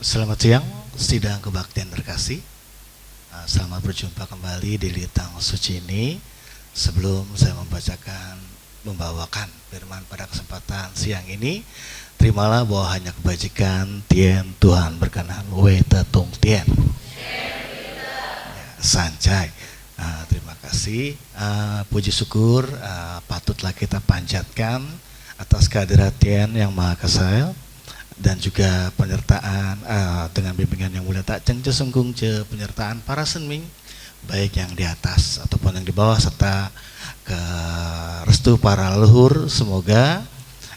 Selamat siang, sidang kebaktian terkasih. Selamat berjumpa kembali di Litang Suci ini. Sebelum saya membawakan firman pada kesempatan siang ini, terimalah bahwa hanya kebajikan Tien Tuhan berkenan Weta Tung Tien. Sancai. Terima kasih. Puji syukur patutlah kita panjatkan atas kehadiran Tien yang Maha Kasih dan juga penyertaan dengan bimbingan yang mulia tak ceng senggung ce penyertaan para senming baik yang di atas ataupun yang di bawah serta ke restu para leluhur. Semoga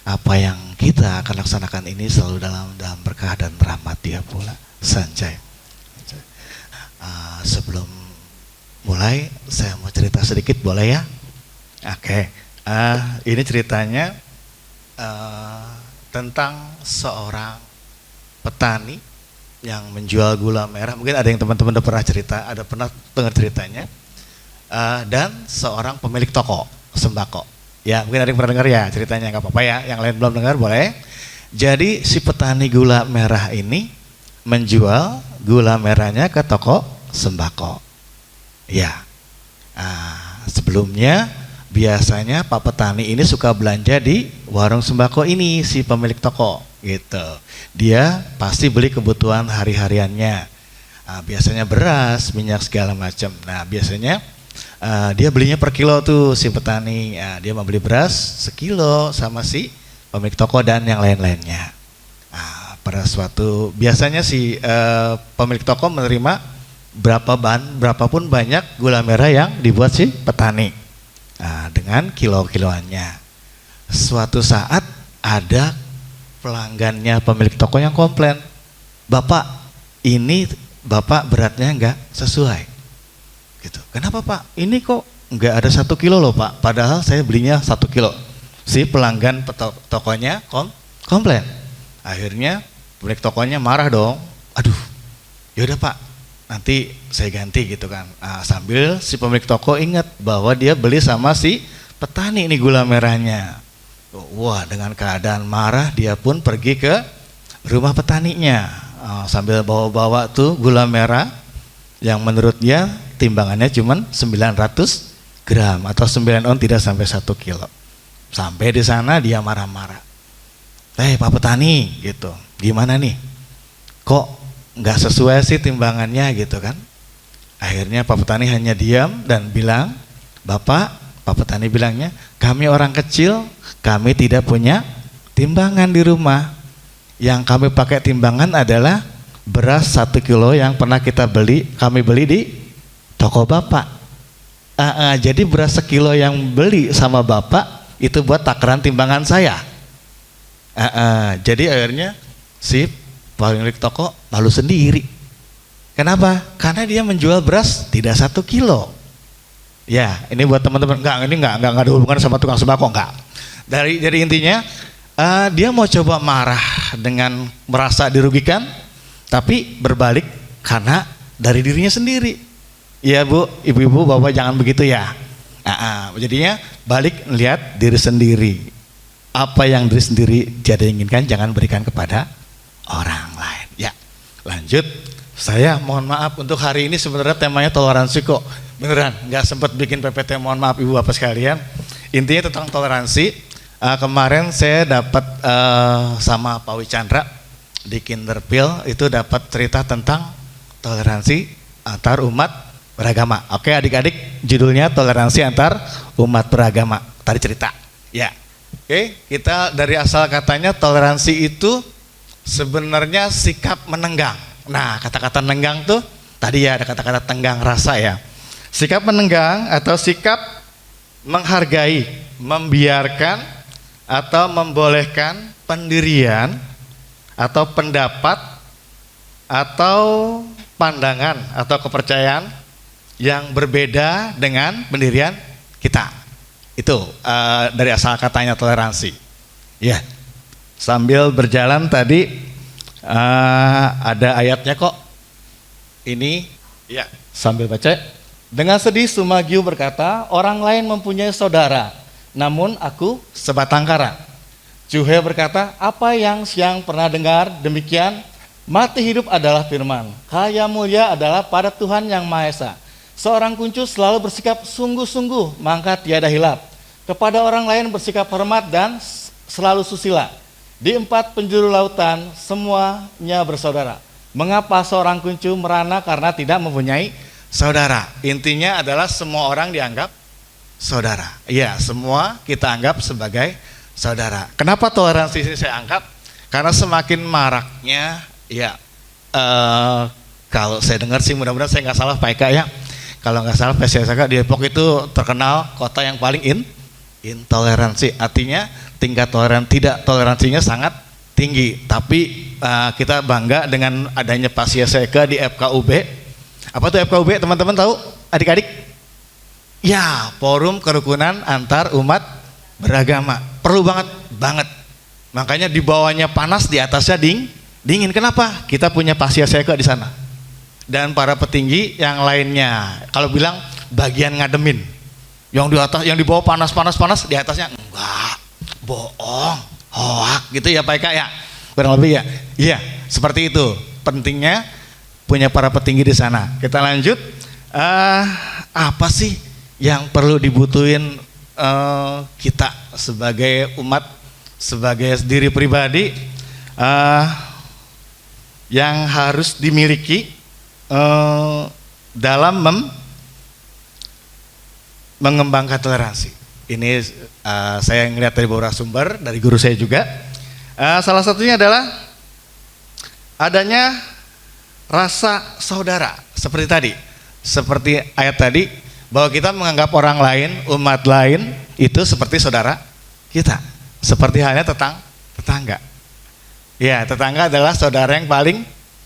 apa yang kita akan laksanakan ini selalu dalam berkah dan rahmat Dia pula. Sanjay. Sebelum mulai saya mau cerita sedikit, boleh ya? Oke. Ini ceritanya tentang seorang petani yang menjual gula merah. Mungkin ada yang teman-teman udah pernah cerita, ada pernah dengar ceritanya. Dan seorang pemilik toko sembako. Ya, mungkin ada yang pernah dengar ya ceritanya, nggak apa-apa ya. Yang lain belum dengar boleh. Jadi si petani gula merah ini menjual gula merahnya ke toko sembako. Ya, sebelumnya biasanya Pak Petani ini suka belanja di warung sembako ini, si pemilik toko gitu. Dia pasti beli kebutuhan hari-hariannya. Biasanya beras, minyak segala macam. Nah biasanya dia belinya per kilo tuh si petani. Dia mau beli beras sekilo sama si pemilik toko dan yang lain-lainnya. Pada suatu biasanya si pemilik toko menerima berapapun banyak gula merah yang dibuat si petani. Dengan kilo-kiloannya. Suatu saat ada pelanggannya pemilik toko yang komplain, "Bapak, ini Bapak beratnya nggak sesuai." Gitu. "Kenapa Pak? Ini kok nggak ada 1 kilo loh Pak, padahal saya belinya 1 kilo. Si pelanggan tokonya komplain. Akhirnya pemilik tokonya marah dong. "Aduh, yaudah Pak, nanti saya ganti," gitu kan. Sambil si pemilik toko ingat bahwa dia beli sama si petani ini gula merahnya. Wah, dengan keadaan marah dia pun pergi ke rumah petaninya, sambil bawa-bawa tuh gula merah yang menurut dia timbangannya cuma 900 gram atau 9 on, tidak sampai 1 kilo. Sampai di sana dia marah-marah. Pak Petani," gitu, "gimana nih? Kok nggak sesuai sih timbangannya," gitu kan. Akhirnya Pak Petani hanya diam dan bilang, Pak Petani bilangnya, "Kami orang kecil, kami tidak punya timbangan di rumah. Yang kami pakai timbangan adalah beras 1 kilo yang pernah kami beli di toko Bapak. Jadi beras 1 kilo yang beli sama Bapak itu buat takaran timbangan saya." Jadi akhirnya si pemilik toko malu sendiri. Kenapa? Karena dia menjual beras tidak 1 kilo. Ya, ini buat teman-teman, enggak ada hubungan sama tukang sembako, enggak. Jadi intinya dia mau coba marah dengan merasa dirugikan, tapi berbalik karena dari dirinya sendiri. Ya Bu, ibu-ibu, bapak jangan begitu ya. Jadinya balik lihat diri sendiri. Apa yang diri sendiri tidak inginkan jangan berikan kepada orang lain. Ya, lanjut. Saya mohon maaf untuk hari ini sebenarnya temanya toleransi kok. Beneran, nggak sempat bikin PPT, mohon maaf ibu bapak sekalian. Intinya tentang toleransi. Kemarin saya dapat sama Pak Wicandra di Kinderpil itu dapat cerita tentang toleransi antar umat beragama. Oke adik-adik, judulnya toleransi antar umat beragama. Tadi cerita. Ya. Oke, kita dari asal katanya toleransi itu sebenarnya sikap menenggang. Nah, kata-kata nenggang tuh tadi ya ada kata-kata tenggang rasa ya. Sikap menenggang atau sikap menghargai, membiarkan atau membolehkan pendirian atau pendapat atau pandangan atau kepercayaan yang berbeda dengan pendirian kita. Itu dari asal katanya toleransi. Ya. Sambil berjalan tadi ada ayatnya kok. Ini ya, sambil baca. Dengan sedih Sumagyu berkata, "Orang lain mempunyai saudara, namun aku sebatang kara." Juhe berkata, "Apa yang Siang pernah dengar demikian Mati hidup adalah firman, kaya mulia adalah pada Tuhan yang Maha Esa. Seorang kuncu selalu bersikap sungguh-sungguh, maka tiada hilap. Kepada orang lain bersikap hormat dan selalu susila. Di 4 penjuru lautan semuanya bersaudara. Mengapa seorang kuncu merana karena tidak mempunyai saudara? Intinya adalah semua orang dianggap saudara. Iya, semua kita anggap sebagai saudara. Kenapa toleransi ini saya angkat? Karena semakin maraknya, ya, kalau saya dengar sih, mudah-mudahan saya nggak salah Pak Eka ya. Kalau nggak salah PSSK di Depok itu terkenal kota yang paling intoleransi. Artinya tingkat tidak toleransinya sangat tinggi. Tapi kita bangga dengan adanya PSSK di FKUB. Apa tuh FKUB, teman-teman tahu? Adik-adik? Ya, Forum Kerukunan Antar Umat Beragama. Perlu banget. Makanya di bawahnya panas, di atasnya dingin. Kenapa? Kita punya PSSK di sana. Dan para petinggi yang lainnya, kalau bilang bagian ngademin, yang di atas, yang di bawah panas, di atasnya enggak, bohong, hoak gitu ya Pak Eka ya, kurang lebih ya. Iya, seperti itu pentingnya punya para petinggi di sana. Kita lanjut, apa sih yang perlu dibutuhin kita sebagai umat, sebagai diri pribadi, yang harus dimiliki dalam mengembangkan toleransi. Ini saya ngelihat dari beberapa sumber, dari guru saya juga. Salah satunya adalah adanya rasa saudara, seperti tadi, seperti ayat tadi, bahwa kita menganggap orang lain, umat lain itu seperti saudara kita, seperti halnya tetangga. Ya, tetangga adalah saudara yang paling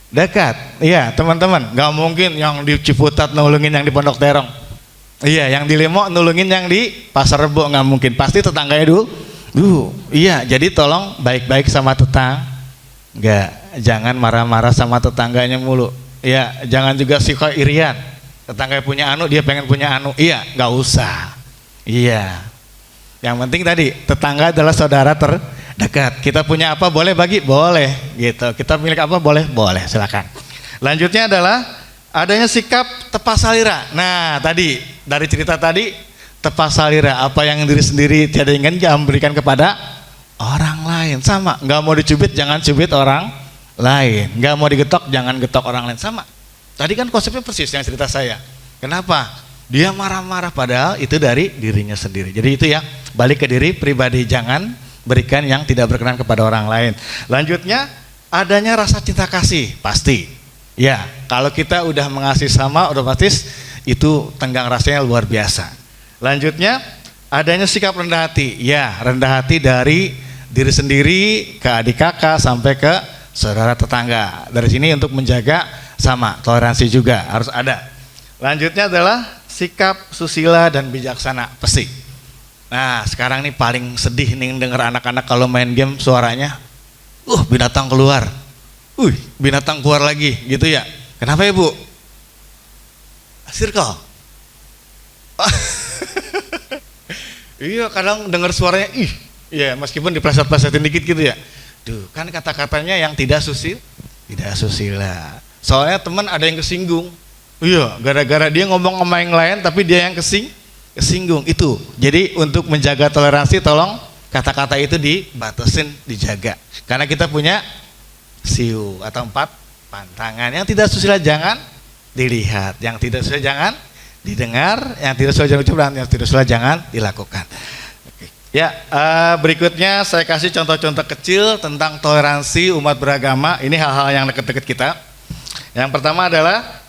dekat. Iya, teman-teman, nggak mungkin yang di Ciputat nulungin yang di Pondok Terong. Iya, yang di Lemo nulungin yang di Pasar Rebo, nggak mungkin. Pasti tetangganya dulu. Iya, jadi tolong baik-baik sama tetangga. Jangan marah-marah sama tetangganya mulu. Iya, jangan juga suka irian. Tetangga punya anu, dia pengen punya anu. Iya, nggak usah. Iya. Yang penting tadi, tetangga adalah saudara terdekat. Kita punya apa boleh bagi? Boleh gitu. Kita milik apa? Boleh? Boleh, silakan. Lanjutnya adalah adanya sikap tepas salira. Nah, tadi dari cerita tadi, tepas salira, apa yang diri sendiri tiada ingin jangan berikan kepada orang lain. Sama, nggak mau dicubit jangan cubit orang lain, nggak mau digetok jangan getok orang lain. Sama. Tadi kan konsepnya persis yang cerita saya. Kenapa? Dia marah-marah padahal itu dari dirinya sendiri. Jadi itu ya, balik ke diri pribadi, jangan berikan yang tidak berkenan kepada orang lain. Lanjutnya adanya rasa cinta kasih, pasti. Ya, kalau kita udah mengasihi sama, udah pasti itu tenggang rasanya luar biasa. Lanjutnya adanya sikap rendah hati. Ya, rendah hati dari diri sendiri ke adik kakak sampai ke saudara tetangga. Dari sini untuk menjaga sama, toleransi juga harus ada. Lanjutnya adalah sikap susila dan bijaksana, pasti. Nah, sekarang nih paling sedih nih dengar anak-anak kalau main game suaranya, binatang keluar, binatang keluar lagi, gitu ya. Kenapa ya Bu? Circle. Iya, kadang dengar suaranya, ya meskipun dipleset-plesetin dikit gitu ya. Duh, kan kata-katanya yang tidak susila. Soalnya teman ada yang kesinggung. Iya, gara-gara dia ngomong sama yang lain tapi dia yang kesinggung itu. Jadi untuk menjaga toleransi tolong kata-kata itu dibatasin, dijaga. Karena kita punya siu atau 4 pantangan. Yang tidak susila jangan dilihat, yang tidak susila jangan didengar, yang tidak susila jangan ucap, dan yang tidak susila jangan dilakukan. Ya, berikutnya saya kasih contoh-contoh kecil tentang toleransi umat beragama. Ini hal-hal yang dekat-dekat kita. Yang pertama adalah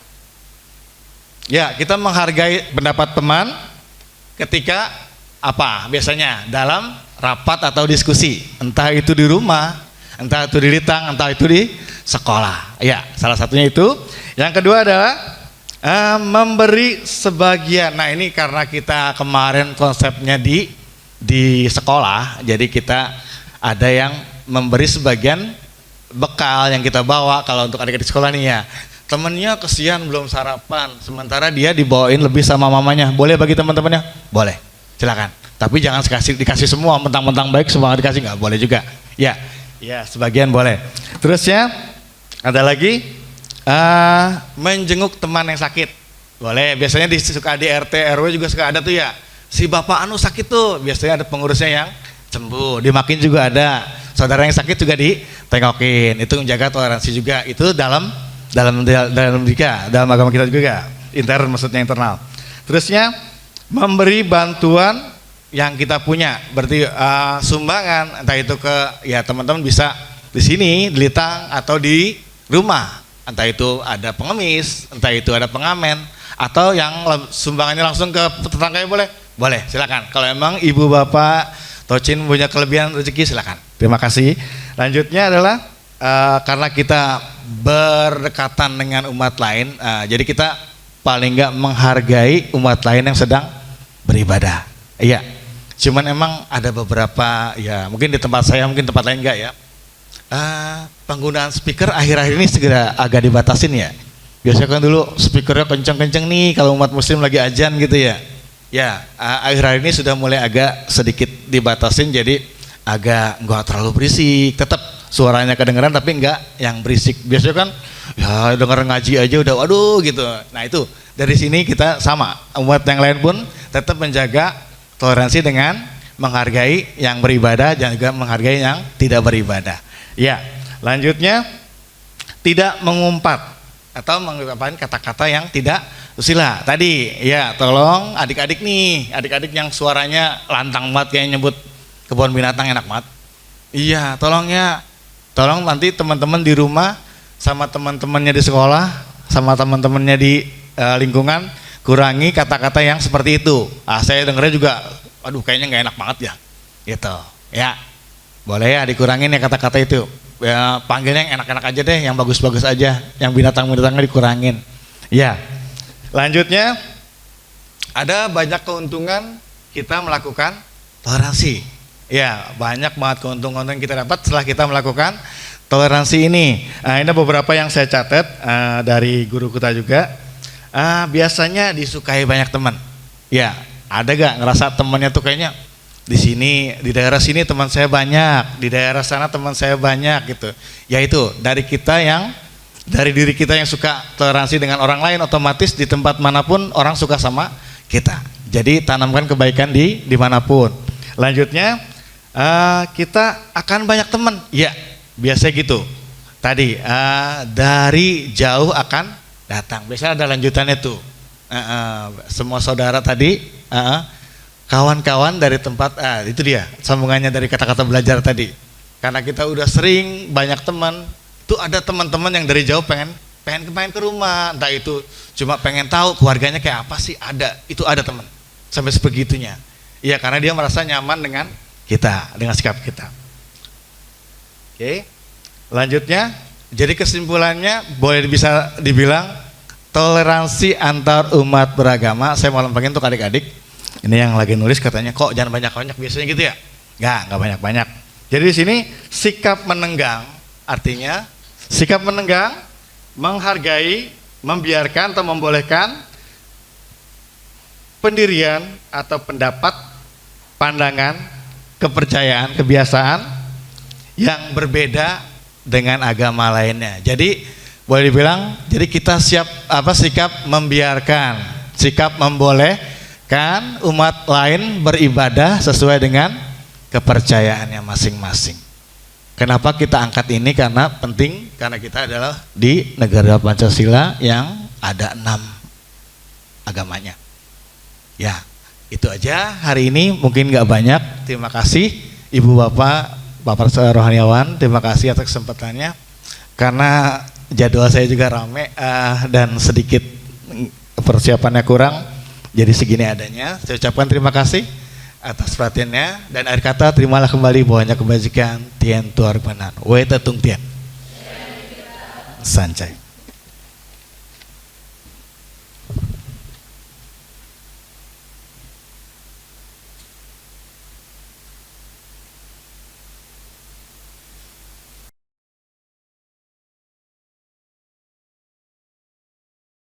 ya, kita menghargai pendapat teman ketika apa? Biasanya dalam rapat atau diskusi, entah itu di rumah, entah itu di litang, entah itu di sekolah. Ya, salah satunya itu. Yang kedua adalah memberi sebagian. Nah, ini karena kita kemarin konsepnya di sekolah, jadi kita ada yang memberi sebagian bekal yang kita bawa. Kalau untuk adik-adik sekolah nih ya, temennya kesian belum sarapan, sementara dia dibawain lebih sama mamanya. Boleh bagi teman-temannya? Boleh, silakan. Tapi jangan dikasih semua, mentang-mentang baik semua dikasih, nggak boleh juga. Ya, sebagian boleh. Terusnya Ada lagi menjenguk teman yang sakit. Boleh, biasanya suka di RT RW juga suka ada tuh ya. Si bapak anu sakit tuh, biasanya ada pengurusnya yang sembuh, dimakin juga ada. Saudara yang sakit juga ditengokin. Itu menjaga toleransi juga. Itu dalam agama kita juga. Intern maksudnya internal. Terusnya memberi bantuan yang kita punya, berarti sumbangan, entah itu ke ya teman-teman bisa di sini, di Litang atau di rumah, entah itu ada pengemis, entah itu ada pengamen, atau yang sumbangannya langsung ke tetangganya boleh, silakan. Kalau emang ibu bapak Tocin punya kelebihan rezeki silakan. Terima kasih. Lanjutnya adalah karena kita berdekatan dengan umat lain, jadi kita paling nggak menghargai umat lain yang sedang beribadah. Iya. Cuman emang ada beberapa ya mungkin di tempat saya, mungkin tempat lain enggak ya. Penggunaan speaker akhir-akhir ini segera agak dibatasin ya. Biasanya kan dulu speakernya kenceng-kenceng nih kalau umat muslim lagi azan gitu ya. Ya, akhir-akhir ini sudah mulai agak sedikit dibatasin, jadi agak enggak terlalu berisik. Tetap suaranya kedengeran tapi enggak yang berisik. Biasanya kan ya denger ngaji aja udah waduh gitu. Nah itu dari sini kita sama, umat yang lain pun tetap menjaga toleransi dengan menghargai yang beribadah dan juga menghargai yang tidak beribadah. Ya, lanjutnya tidak mengumpat atau mengucapkan kata-kata yang tidak susila. Tadi ya tolong adik-adik nih, adik-adik yang suaranya lantang banget kayak nyebut kebun binatang enak banget. Iya, tolong nanti teman-teman di rumah sama teman-temannya di sekolah, sama teman-temannya di lingkungan kurangi kata-kata yang seperti itu. Saya dengernya juga, aduh kayaknya nggak enak banget ya, gitu. Ya, boleh ya dikurangin ya kata-kata itu. Ya, panggilnya yang enak-enak aja deh, yang bagus-bagus aja, yang binatang-binatangnya dikurangin. Ya, lanjutnya ada banyak keuntungan kita melakukan toleransi. Ya, banyak banget keuntungan yang kita dapat setelah kita melakukan toleransi ini. Ini beberapa yang saya catat dari guru kita juga. Biasanya disukai banyak teman. Ya, ada gak ngerasa temannya tuh kayaknya di sini, di daerah sini teman saya banyak, di daerah sana teman saya banyak gitu. Yaitu dari diri kita yang suka toleransi dengan orang lain, otomatis di tempat manapun orang suka sama kita. Jadi tanamkan kebaikan di dimanapun. Lanjutnya kita akan banyak teman. Ya, biasa gitu. Tadi dari jauh akan datang. Biasanya ada lanjutannya tuh. Semua saudara tadi, kawan-kawan dari tempat, itu dia sambungannya dari kata-kata belajar tadi. Karena kita udah sering banyak teman, tuh ada teman-teman yang dari jauh pengen main ke rumah, entah itu cuma pengen tahu keluarganya kayak apa sih, itu ada teman sampai sebegitunya. Iya, karena dia merasa nyaman dengan kita, dengan sikap kita. Oke, lanjutnya, jadi kesimpulannya boleh bisa dibilang toleransi antar umat beragama. Saya mau lempengin untuk adik-adik. Ini yang lagi nulis katanya kok jangan banyak-banyak biasanya gitu ya? Enggak banyak-banyak. Jadi di sini sikap menenggang, artinya sikap menenggang, menghargai, membiarkan atau membolehkan pendirian atau pendapat, pandangan, kepercayaan, kebiasaan yang berbeda dengan agama lainnya. Jadi boleh dibilang, jadi kita sikap membiarkan, sikap membolehkan umat lain beribadah sesuai dengan kepercayaannya masing-masing. Kenapa kita angkat ini? Karena penting, karena kita adalah di negara Pancasila yang ada 6 agamanya. Ya, itu aja hari ini, mungkin nggak banyak. Terima kasih Ibu Bapak rohaniawan, terima kasih atas kesempatannya. Karena jadwal saya juga rame dan sedikit persiapannya kurang, jadi segini adanya. Saya ucapkan terima kasih atas perhatiannya, dan akhir kata terimalah kembali banyak kebajikan tien tuar benan. Weta tung tien. Sancai.